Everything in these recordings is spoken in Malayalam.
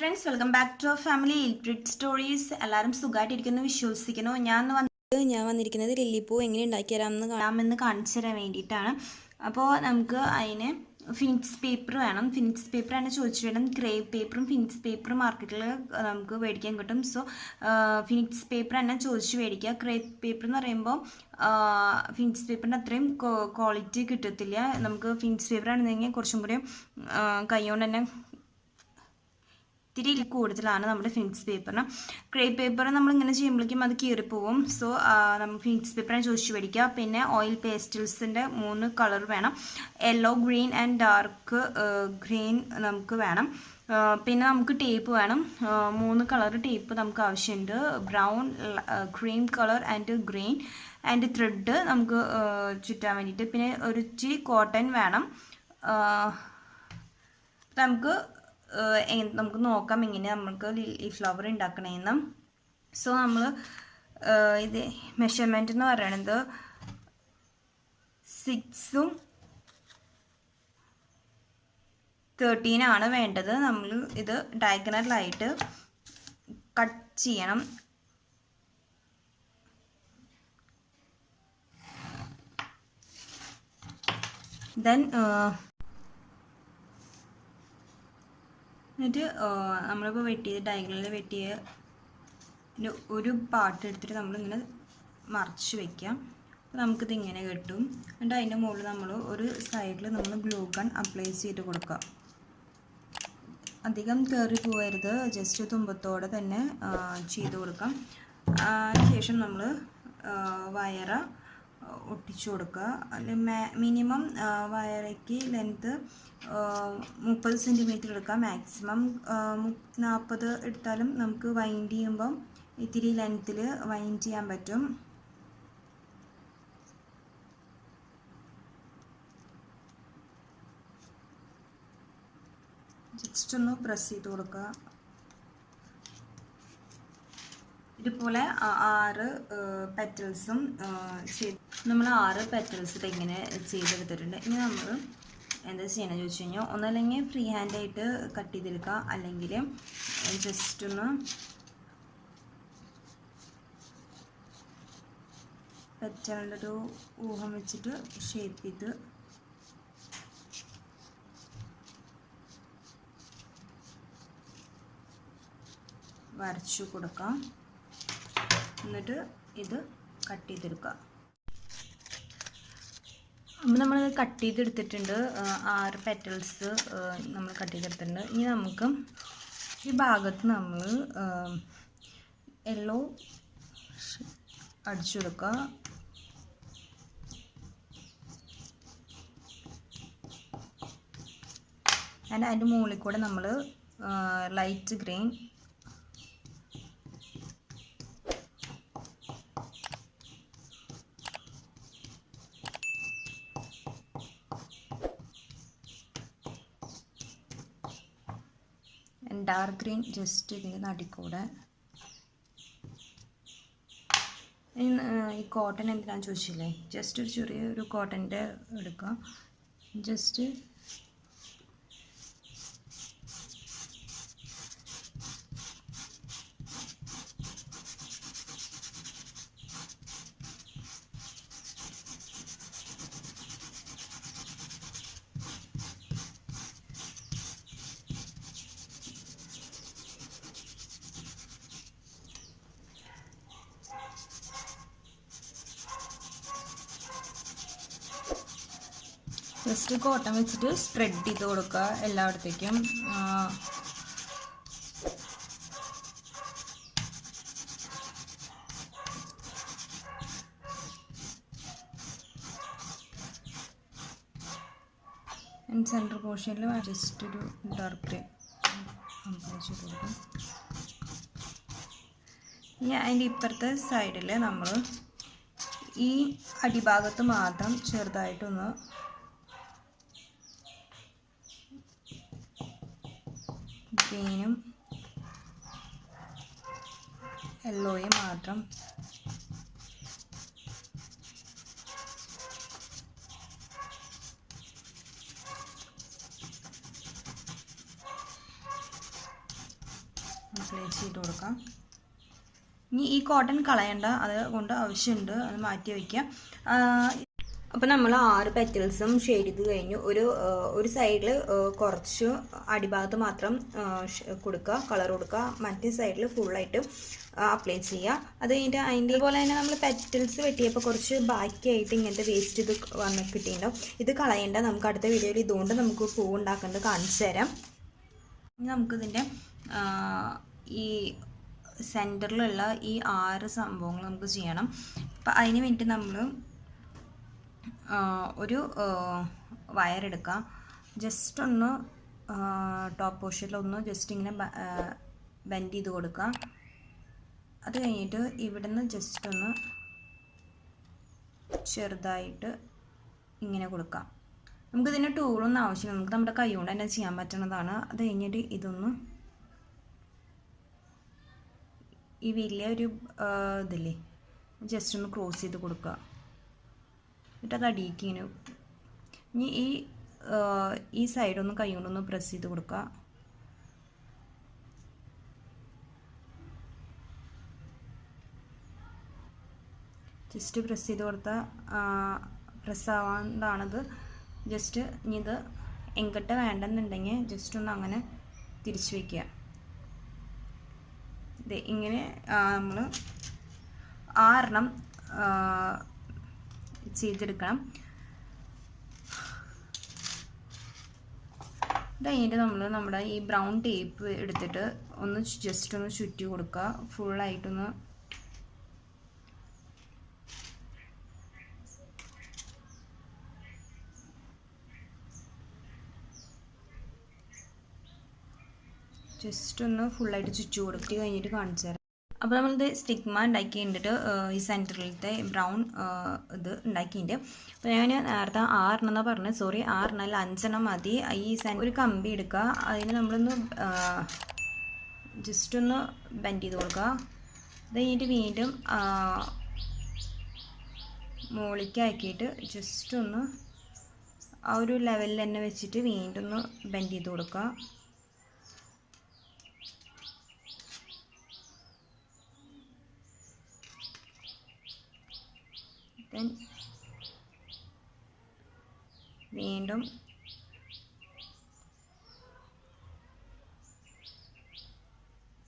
friends, welcome back to our family lilpreetstories. എല്ലാവരും സുഖമായിട്ടിരിക്കുന്നു വിശ്വസിക്കുന്നു. ഞാൻ വന്നിരിക്കുന്നത് ലില്ലി പൂ എങ്ങനെ ഉണ്ടാക്കി തരാമെന്ന് കാണിച്ചു തരാൻ വേണ്ടിയിട്ടാണ്. അപ്പോൾ നമുക്ക് അതിന് ഫിനിക്സ് പേപ്പർ വേണം. ഫിനിക്സ് പേപ്പർ ആണ് ചോദിച്ചു വേണം. ക്രേപ്പ് പേപ്പറും ഫിനിക്സ് പേപ്പറും മാർക്കറ്റിൽ നമുക്ക് മേടിക്കാൻ കിട്ടും. സോ ഫിനിക്സ് പേപ്പർ തന്നെ ചോദിച്ചു മേടിക്കുക. ക്രേപ്പ് പേപ്പർ എന്ന് പറയുമ്പോൾ ഫിനിക്സ് പേപ്പറിൻ്റെ അത്രയും ക്വാളിറ്റി കിട്ടത്തില്ല. നമുക്ക് ഫിനിക്സ് പേപ്പർ ആണെന്നെങ്കിൽ കുറച്ചും കൂടി കൈകൊണ്ട് തന്നെ ഇത്തിരി കൂടുതലാണ് നമ്മുടെ ഫിനിക്സ് പേപ്പറിന്. ക്രേപ്പ് പേപ്പർ നമ്മളിങ്ങനെ ചെയ്യുമ്പോഴേക്കും അത് കീറിപ്പോവും. സോ നമ്മൾ ഫിനിക്സ് പേപ്പറാണ് ചോദിച്ചു മേടിക്കുക. പിന്നെ ഓയിൽ പേസ്റ്റൽസിൻ്റെ 3 കളർ വേണം. Yellow, green and dark green നമുക്ക് വേണം. പിന്നെ നമുക്ക് ടേപ്പ് വേണം. 3 കളർ ടേപ്പ് നമുക്ക് ആവശ്യമുണ്ട്. Brown, cream colour and green and thread നമുക്ക് ചുറ്റാൻ വേണ്ടിയിട്ട്. പിന്നെ ഒരു ഇച്ചിരി കോട്ടൺ വേണം. നമുക്ക് നോക്കാം എങ്ങനെ നമുക്ക് ഈ ഫ്ലവർ ഉണ്ടാക്കണമെന്ന്. സോ നമ്മൾ ഇത് മെഷർമെൻറ്റ് എന്ന് പറയുന്നത് 6ഉം 13 വേണ്ടത്. നമ്മൾ ഇത് ഡയഗണലായിട്ട് കട്ട് ചെയ്യണം. ദെൻ എന്നിട്ട് നമ്മളിപ്പോൾ ഡയഗണലിൽ വെട്ടിയ ഒരു പാർട്ട് എടുത്തിട്ട് നമ്മളിങ്ങനെ മറിച്ച് വയ്ക്കാം. അപ്പോൾ നമുക്കിത് ഇങ്ങനെ കിട്ടും. എന്നിട്ട് അതിൻ്റെ മുകളിൽ നമ്മൾ ഒരു സൈഡിൽ നമ്മൾ ഗ്ലൂ ഗൺ അപ്ലൈ ചെയ്ത് കൊടുക്കുക. അധികം കയറി പോകരുത്, ജസ്റ്റ് തുമ്പത്തോടെ തന്നെ ചെയ്ത് കൊടുക്കാം. അതിനുശേഷം നമ്മൾ വയറ് ഒട്ടിച്ചു കൊടുക്കുക. അല്ലെങ്കിൽ മിനിമം വയറയ്ക്ക് ലെങ്ത്ത് 30 സെൻറ്റിമീറ്റർ എടുക്കാം. മാക്സിമം 40 എടുത്താലും നമുക്ക് വൈൻഡ് ചെയ്യുമ്പം ഇത്തിരി ലെങ്ത്തിൽ വൈൻഡ് ചെയ്യാൻ പറ്റും. ജസ്റ്റ് ഒന്ന് പ്രസ് ചെയ്ത് കൊടുക്കുക. ഇതുപോലെ 6 പെറ്റൽസും നമ്മൾ 6 പെറ്റൽസ് ഇങ്ങനെ ചെയ്തെടുത്തിട്ടുണ്ട്. ഇനി നമ്മൾ എന്താ ചെയ്യണമെന്ന് ചോദിച്ചു കഴിഞ്ഞാൽ ഒന്നല്ലെങ്കിൽ ഫ്രീ ഹാൻഡായിട്ട് കട്ട് ചെയ്തെടുക്കുക, അല്ലെങ്കിൽ ജസ്റ്റ് ഒന്ന് പെറ്റലിൻ്റെ ഒരു ഊഹം വെച്ചിട്ട് ഷേപ്പ് ചെയ്ത് വരച്ചു കൊടുക്കാം. എന്നിട്ട് ഇത് കട്ട് ചെയ്തെടുക്കുക. അപ്പോൾ നമ്മൾ കട്ട് ചെയ്തെടുത്തിട്ടുണ്ട്. 6 പെറ്റൽസ് നമ്മൾ കട്ട് ചെയ്തെടുത്തിട്ടുണ്ട്. ഇനി നമുക്ക് ഈ ഭാഗത്ത് നമ്മൾ യെല്ലോ അടിച്ചു കൊടുക്കുക. അതിൻ്റെ മുകളിൽ കൂടെ നമ്മൾ light green dark green just ഇതിൻ്റെ നടുക്കൂടെ. ഈ കോട്ടൺ എന്തിനാണെന്ന് ചോദിച്ചില്ലേ, ജസ്റ്റ് ഒരു ചെറിയൊരു കോട്ടൻ്റെ എടുക്കുക. ജസ്റ്റ് കോട്ടൺ വെച്ചിട്ട് സ്പ്രെഡ് ചെയ്ത് കൊടുക്കുക എല്ലായിടത്തേക്കും. സെൻറ്റർ പോർഷനിൽ ജസ്റ്റ് ഒരു ഡാർക്ക് ഗ്രീൻ അപ്ലൈ ചെയ്ത് കൊടുക്കും. ഇനി അതിൻ്റെ ഇപ്പുറത്തെ സൈഡിൽ നമ്മൾ ഈ അടിഭാഗത്ത് മാത്രം ചെറുതായിട്ടൊന്ന് ഗ്രീനും യെല്ലോയും മാത്രം അപ്ലൈ ചെയ്ത് കൊടുക്കാം. ഇനി ഈ കോട്ടൺ കളയണ്ട, അതുകൊണ്ട് ആവശ്യമുണ്ട്, അത് മാറ്റി വയ്ക്കുക. അപ്പോൾ നമ്മൾ 6 പെറ്റൽസും ഷെയ്ഡ് ചെയ്ത് കഴിഞ്ഞു. ഒരു സൈഡിൽ കുറച്ച് അടിഭാഗത്ത് മാത്രം കൊടുക്കുക, കളർ കൊടുക്കുക, മറ്റേ സൈഡിൽ ഫുള്ളായിട്ട് അപ്ലൈ ചെയ്യുക. അത് കഴിഞ്ഞിട്ട് അതിൻ്റെ പോലെ തന്നെ നമ്മൾ പെറ്റൽസ് വെട്ടിയപ്പോൾ കുറച്ച് ബാക്കിയായിട്ട് ഇങ്ങനത്തെ വേസ്റ്റ് ഇത് വന്ന് കിട്ടിയിട്ടുണ്ടാവും. ഇത് കളയേണ്ട, നമുക്ക് അടുത്ത വീഡിയോയിൽ ഇതുകൊണ്ട് നമുക്ക് പൂ ഉണ്ടാക്കുന്നത് കാണിച്ചു തരാം. നമുക്കിതിൻ്റെ ഈ സെൻറ്ററിലുള്ള ഈ 6 സംഭവങ്ങൾ നമുക്ക് ചെയ്യണം. അപ്പം അതിന് വേണ്ടി നമ്മൾ ഒരു വയറെടുക്കുക, ജസ്റ്റ് ഒന്ന് ടോപ്പ് പോർഷനിലൊന്ന് ജസ്റ്റ് ഇങ്ങനെ ബെൻഡ് ചെയ്ത് കൊടുക്കുക. അത് കഴിഞ്ഞിട്ട് ഇവിടുന്ന് ജസ്റ്റ് ഒന്ന് ചെറുതായിട്ട് ഇങ്ങനെ കൊടുക്കാം. നമുക്കിതിന് ടൂളൊന്നും ആവശ്യമില്ല, നമുക്ക് നമ്മുടെ കൈ കൊണ്ട് തന്നെ ചെയ്യാൻ പറ്റുന്നതാണ്. അത് കഴിഞ്ഞിട്ട് ഇതൊന്ന് ഈ വലിയൊരു ഇതില്ലേ ജസ്റ്റ് ഒന്ന് ക്രോസ് ചെയ്ത് കൊടുക്കുക. എന്നിട്ട് അത് അടിയിലേക്ക് ഇങ്ങനെ. ഇനി ഈ സൈഡൊന്ന് കൈ കൊണ്ടൊന്ന് പ്രസ് ചെയ്ത് കൊടുക്കുക. ജസ്റ്റ് പ്രസ് ചെയ്ത് കൊടുത്താൽ പ്രസ് ആവാണ്ടാണത്. ജസ്റ്റ് ഇനി ഇത് എങ്ങോട്ട് വേണ്ടെന്നുണ്ടെങ്കിൽ ജസ്റ്റ് ഒന്ന് അങ്ങനെ തിരിച്ചു വയ്ക്കുക. ഇത് ഇങ്ങനെ നമ്മൾ 6 ചെയ്തെടുക്കണം. ഇത് കഴിഞ്ഞിട്ട് നമ്മൾ നമ്മുടെ ഈ ബ്രൗൺ ടേപ്പ് എടുത്തിട്ട് ഒന്ന് ജസ്റ്റ് ഒന്ന് ചുറ്റി കൊടുക്കുക, ഫുള്ളായിട്ടൊന്ന്. ജസ്റ്റ് ഒന്ന് ഫുള്ളായിട്ട് ചുറ്റി കൊടുക്കുക. കഴിഞ്ഞിട്ട് കാണിച്ചു തരാം. അപ്പോൾ നമ്മളിത് സ്റ്റിഗ്മ ഉണ്ടാക്കി കഴിഞ്ഞിട്ട് ഈ സെൻറ്ററിലത്തെ ബ്രൗൺ ഇത് ഉണ്ടാക്കിയിട്ടുണ്ട്. അപ്പോൾ ഞാൻ നേരത്തെ 6 എന്നാണ് പറഞ്ഞത്, സോറി 6 അല്ല 5 മതി. ഈ ഒരു കമ്പി എടുക്കുക, അതിന് നമ്മളൊന്ന് ജസ്റ്റ് ഒന്ന് ബെൻഡ് ചെയ്ത് കൊടുക്കുക. അത് കഴിഞ്ഞിട്ട് വീണ്ടും മുകളിലേക്ക് ആക്കിയിട്ട് ജസ്റ്റ് ഒന്ന് ആ ഒരു ലെവലിൽ തന്നെ വെച്ചിട്ട് വീണ്ടും ഒന്ന് ബെൻഡ് ചെയ്ത് കൊടുക്കുക. വീണ്ടും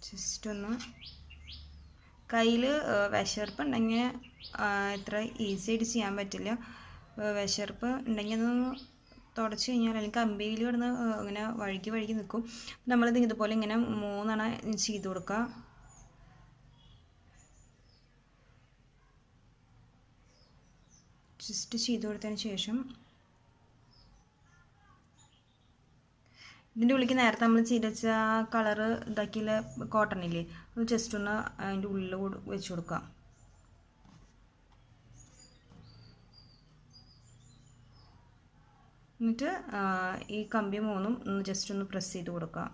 ജസ്റ്റ് ഒന്ന് കയ്യിൽ വിശർപ്പ് ഉണ്ടെങ്കിൽ ഇത്ര ഈസി ആയിട്ട് ചെയ്യാൻ പറ്റില്ല. വിശർപ്പ് ഉണ്ടെങ്കിൽ അതൊന്ന് തുടച്ച് കഴിഞ്ഞാൽ അല്ലെങ്കിൽ കമ്പിയിൽ കിടന്ന് ഇങ്ങനെ വഴുകി നിൽക്കും. നമ്മളിത് ഇതുപോലെ ഇങ്ങനെ 3 ചെയ്ത് കൊടുക്കുക. ജസ്റ്റ് ചെയ്ത് കൊടുത്തതിന് ശേഷം ഇതിൻ്റെ ഉള്ളിലേക്ക് നേരത്തെ നമ്മൾ ചെയ്ത് വെച്ച കളറ് ഇതാക്കിയുള്ള കോട്ടൺ ഇല്ലേ, അത് ജസ്റ്റ് ഒന്ന് അതിൻ്റെ ഉള്ളിൽ വെച്ച് കൊടുക്കാം. എന്നിട്ട് ഈ കമ്പി 3 ഒന്ന് ജസ്റ്റ് ഒന്ന് പ്രസ് ചെയ്ത് കൊടുക്കാം.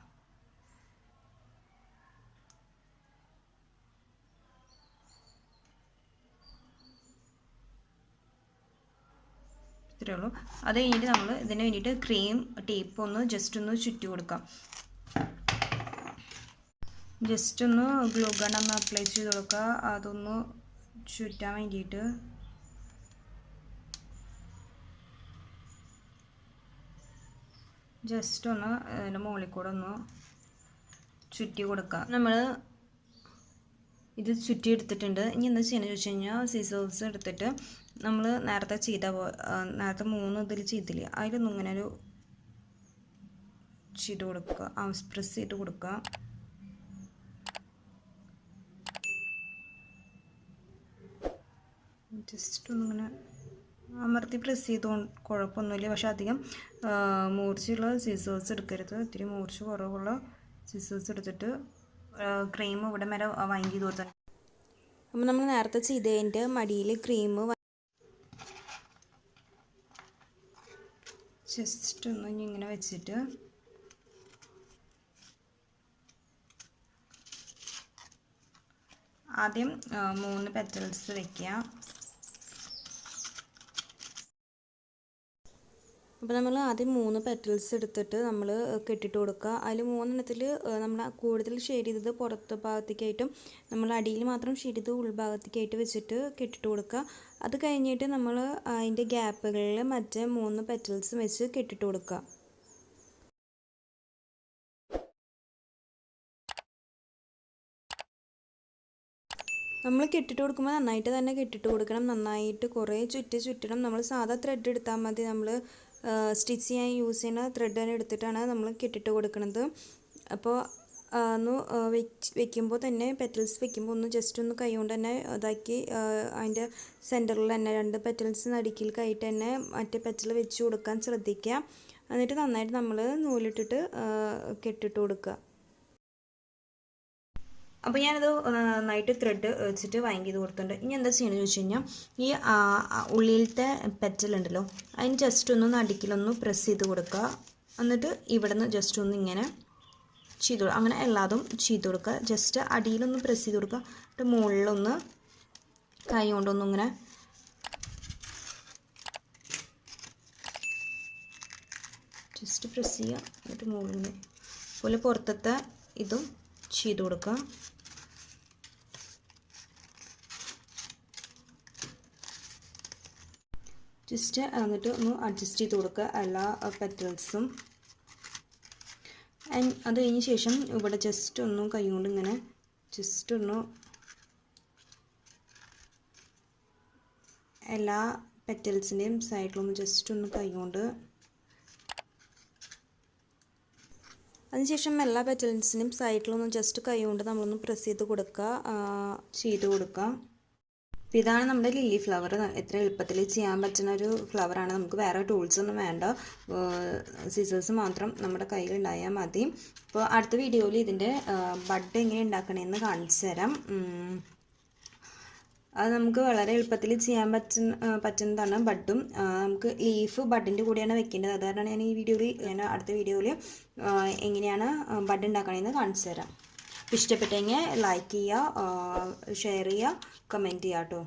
ഇത്രയേ ഉള്ളൂ. അത് കഴിഞ്ഞിട്ട് നമ്മൾ ഇതിന് വേണ്ടിയിട്ട് ക്രീം ടേപ്പ് ഒന്ന് ജസ്റ്റ് ഒന്ന് ചുറ്റി കൊടുക്കാം. ജസ്റ്റ് ഒന്ന് ഗ്ലൂ ഗൺ ഒന്ന് അപ്ലൈ ചെയ്ത് കൊടുക്കുക, അതൊന്ന് ചുറ്റാൻ വേണ്ടിയിട്ട്. ജസ്റ്റ് ഒന്ന് അതിൻ്റെ മുകളിൽ കൂടെ ഒന്ന് ചുറ്റി കൊടുക്കുക. നമ്മൾ ഇത് ചുറ്റി എടുത്തിട്ടുണ്ട്. ഇനി എന്താ ചെയ്യുന്നത് ചോദിച്ചു കഴിഞ്ഞാൽ സിസേഴ്സ് എടുത്തിട്ട് നമ്മൾ നേരത്തെ 3 ഇതിൽ ചെയ്തില്ലേ, അതിലൊന്നും ഇങ്ങനെ ഒരു ചെയ്ത് കൊടുക്കുക, പ്രസ് ചെയ്ത് കൊടുക്കുക. ജസ്റ്റ് ഒന്നിങ്ങനെ അമർത്തി പ്രസ് ചെയ്തുകൊണ്ട് കുഴപ്പമൊന്നുമില്ല. പക്ഷെ അധികം മൂർച്ചയുള്ള സിസേഴ്സ് എടുക്കരുത്, ഇത്തിരി മൂർച്ച കുറവുള്ള സിസേഴ്സ് എടുത്തിട്ട് ക്രീം ഇവിടെ വരെ വൈൻഡ് ചെയ്ത് കൊടുത്താൽ. അപ്പോൾ നമ്മൾ നേരത്തെ ചെയ്തതിൻ്റെ മടിയിൽ ക്രീം ജസ്റ്റ് ഒന്ന് ഇങ്ങനെ വെച്ചിട്ട് ആദ്യം 3 പെറ്റൽസ് വയ്ക്കുക. അപ്പോൾ നമ്മൾ ആദ്യം 3 പെറ്റൽസ് എടുത്തിട്ട് നമ്മൾ കെട്ടിട്ട് കൊടുക്കുക. അതിൽ 3 നമ്മൾ കൂടുതൽ ഷെയ്ഡ് ചെയ്തത് പുറത്ത് ഭാഗത്തേക്കായിട്ടും നമ്മൾ അടിയിൽ മാത്രം ഷെയ്ഡ് ചെയ്ത് ഉൾഭാഗത്തേക്കായിട്ട് വെച്ചിട്ട് കെട്ടിട്ട് കൊടുക്കുക. അത് കഴിഞ്ഞിട്ട് നമ്മൾ അതിൻ്റെ ഗ്യാപ്പുകളിൽ മറ്റേ 3 പെറ്റൽസും വെച്ച് കെട്ടിട്ട് കൊടുക്കുക. നമ്മൾ കെട്ടിട്ട് കൊടുക്കുമ്പോൾ നന്നായിട്ട് തന്നെ കെട്ടിട്ട് കൊടുക്കണം. നന്നായിട്ട് കുറേ ചുറ്റണം. നമ്മൾ സാധാ ത്രെഡ് എടുത്താൽ മതി. നമ്മൾ സ്റ്റിച്ച് ചെയ്യാൻ യൂസ് ചെയ്യുന്ന ത്രെഡ് തന്നെ എടുത്തിട്ടാണ് നമ്മൾ കെട്ടിട്ട് കൊടുക്കുന്നത്. അപ്പോൾ ഒന്ന് വെക്കുമ്പോൾ തന്നെ പെറ്റൽസ് വെക്കുമ്പോൾ ഒന്ന് ജസ്റ്റ് ഒന്ന് കൈ കൊണ്ട് തന്നെ ഇതാക്കി അതിൻ്റെ സെൻറ്ററിൽ തന്നെ 2 പെറ്റൽസ് നടുക്കിലേക്കായിട്ട് തന്നെ മറ്റേ പെറ്റൽ വെച്ച് കൊടുക്കാൻ ശ്രദ്ധിക്കുക. എന്നിട്ട് നന്നായിട്ട് നമ്മൾ നൂലിട്ടിട്ട് കെട്ടിട്ട് കൊടുക്കുക. അപ്പോൾ ഞാനത് നന്നായിട്ട് ത്രെഡ് വെച്ചിട്ട് വൈൻഡ് ചെയ്ത് കൊടുത്തിട്ടുണ്ട്. ഇനി എന്താ ചെയ്യണമെന്ന് ചോദിച്ചു കഴിഞ്ഞാൽ ഈ ഉള്ളിലത്തെ പെറ്റലുണ്ടല്ലോ അതിന് ജസ്റ്റ് ഒന്ന് നടുക്കിലൊന്ന് പ്രസ് ചെയ്ത് കൊടുക്കുക. എന്നിട്ട് ഇവിടെ നിന്ന് ജസ്റ്റ് ഒന്ന് ഇങ്ങനെ ചെയ്ത് കൊടുക്കുക. അങ്ങനെ എല്ലാതും ചെയ്ത് കൊടുക്കുക. ജസ്റ്റ് അടിയിലൊന്ന് പ്രസ് ചെയ്ത് കൊടുക്കുക. എന്നിട്ട് മുകളിലൊന്ന് കൈ കൊണ്ടൊന്നും ഇങ്ങനെ ജസ്റ്റ് പ്രസ് ചെയ്യുക. എന്നിട്ട് മുകളിൽ പോലെ പുറത്തത്തെ ഇതും ചെയ്ത് കൊടുക്കുക. ജസ്റ്റ് എന്നിട്ട് ഒന്ന് അഡ്ജസ്റ്റ് ചെയ്ത് കൊടുക്കുക എല്ലാ പെറ്റൽസും. അത് കഴിഞ്ഞ ശേഷം ഇവിടെ ജസ്റ്റ് ഒന്ന് കൈ കൊണ്ട് ഇങ്ങനെ ജസ്റ്റ് ഒന്ന് എല്ലാ പെറ്റൽസിൻ്റെയും സൈഡിലൊന്ന് ജസ്റ്റ് ഒന്ന് കൈ കൊണ്ട്, അതിനുശേഷം എല്ലാ പെറ്റൽസിൻ്റെയും സൈഡിലൊന്ന് ജസ്റ്റ് കൈ കൊണ്ട് നമ്മളൊന്ന് പ്രസ് ചെയ്ത് കൊടുക്കുക. അപ്പോൾ ഇതാണ് നമ്മുടെ ലില്ലി ഫ്ലവർ. എത്ര എളുപ്പത്തിൽ ചെയ്യാൻ പറ്റുന്ന ഒരു ഫ്ലവറാണ്. നമുക്ക് വേറെ ടൂൾസ് ഒന്നും വേണ്ട, സിസേഴ്സ് മാത്രം നമ്മുടെ കയ്യിലുണ്ടായാൽ മതി. അപ്പോൾ അടുത്ത വീഡിയോയിൽ ഇതിൻ്റെ ബഡ് എങ്ങനെ ഉണ്ടാക്കണമെന്ന് കാണിച്ചു തരാം. അത് നമുക്ക് വളരെ എളുപ്പത്തിൽ ചെയ്യാൻ പറ്റുന്നതാണ്. ബഡും നമുക്ക് ലീഫ് ബഡിൻ്റെ കൂടെയാണ് വെക്കേണ്ടത്. അതുകൊണ്ടാണ് ഞാൻ അടുത്ത വീഡിയോയിൽ എങ്ങനെയാണ് ബഡ് ഉണ്ടാക്കണമെന്ന് കാണിച്ചു തരാം. ഇഷ്ടപ്പെട്ടെങ്കിൽ ലൈക്ക് ചെയ്യുക, ഷെയർ ചെയ്യുക, കമൻറ്റ് ചെയ്യുക കേട്ടോ.